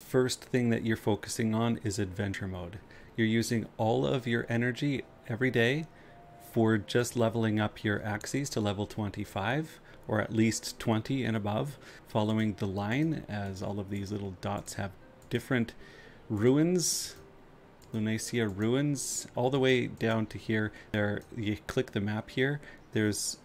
first thing that you're focusing on is adventure mode. You're using all of your energy every day for just leveling up your Axies to level 25 or at least 20 and above, following the line, as all of these little dots have different ruins, Lunacia ruins, all the way down to here. There, you click the map here, there's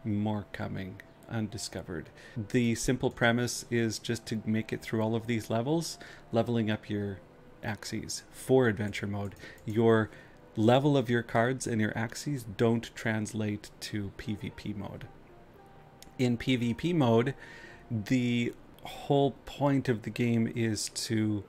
more coming, undiscovered. The simple premise is just to make it through all of these levels, leveling up your Axies for adventure mode. Your level of your cards and your Axies don't translate to PvP mode. In PvP mode, the whole point of the game is to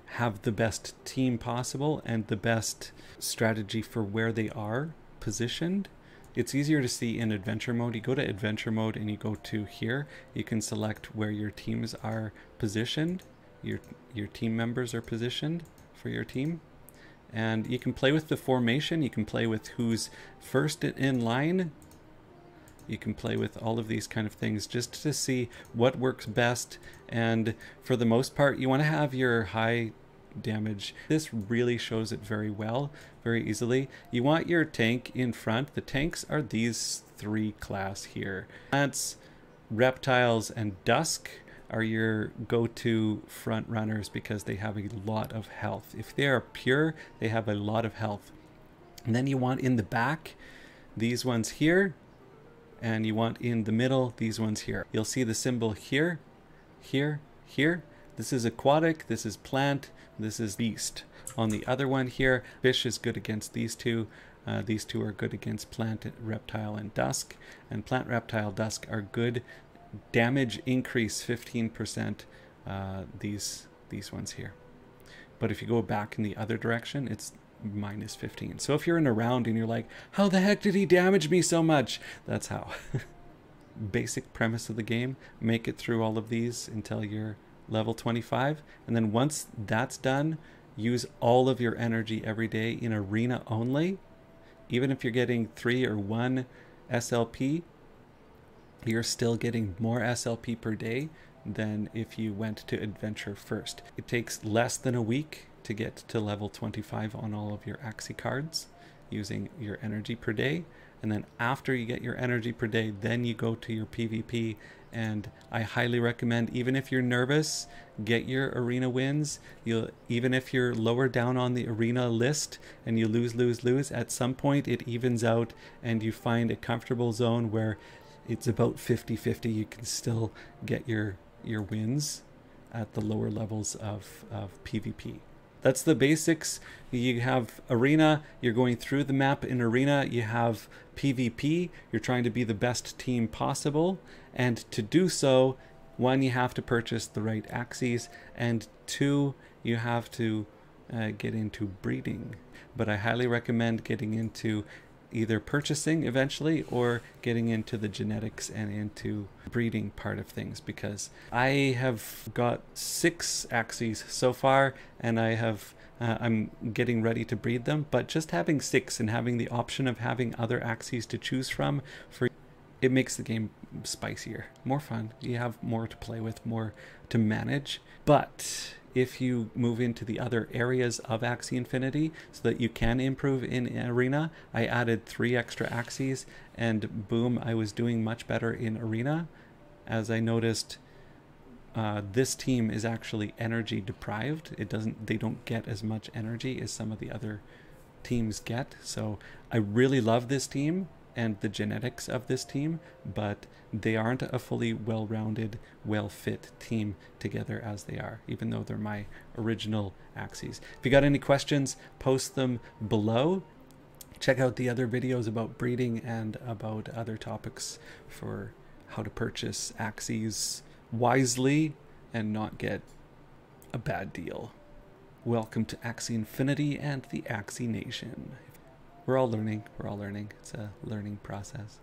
have the best team possible and the best strategy for where they are positioned. It's easier to see in adventure mode. You go to adventure mode and you go to here. You can select where your teams are positioned. Your team members are positioned for your team. And you can play with the formation. You can play with who's first in line. You can play with all of these kind of things just to see what works best. And for the most part, you want to have your high damage. This really shows it very well, very easily. You want your tank in front. The tanks are these three class here. Plants, reptiles, and dusk are your go-to front runners because they have a lot of health. If they are pure, they have a lot of health. And then you want in the back these ones here, and you want in the middle these ones here. You'll see the symbol here, here, here. This is aquatic, this is plant, this is beast. On the other one here, fish is good against these two. These two are good against plant, reptile, and dusk. And plant, reptile, dusk are good. Damage increase 15%, these ones here. But if you go back in the other direction, it's minus 15. So if you're in a round and you're like, how the heck did he damage me so much? That's how. Basic premise of the game, make it through all of these until you're level 25. And then once that's done, use all of your energy every day in arena only. Even if you're getting 3 or 1 SLP, you're still getting more SLP per day than if you went to adventure first. It takes less than a week to get to level 25 on all of your Axie cards using your energy per day. And then after you get your energy per day, then you go to your PvP. And I highly recommend, even if you're nervous, get your arena wins. Even if you're lower down on the arena list and you lose, at some point it evens out and you find a comfortable zone where it's about 50-50. You can still get your wins at the lower levels of PvP. That's the basics. You have arena, you're going through the map in arena. You have PvP, you're trying to be the best team possible. And to do so, 1, you have to purchase the right Axies, and 2, you have to get into breeding. But I highly recommend getting into either purchasing eventually or getting into the genetics and into breeding part of things, because I have got 6 Axies so far and I'm getting ready to breed them. But just having 6 and having the option of having other Axies to choose from, it makes the game spicier, more fun. You have more to play with, more to manage. But if you move into the other areas of Axie Infinity so that you can improve in arena, I added 3 extra Axies and boom, I was doing much better in arena, as I noticed this team is actually energy deprived. They don't get as much energy as some of the other teams get. So I really love this team and the genetics of this team, but they aren't a fully well-rounded, well-fit team together as they are, even though they're my original Axies. If you got any questions, post them below. Check out the other videos about breeding and about other topics for how to purchase Axies wisely and not get a bad deal. Welcome to Axie Infinity and the Axie Nation. We're all learning. It's a learning process.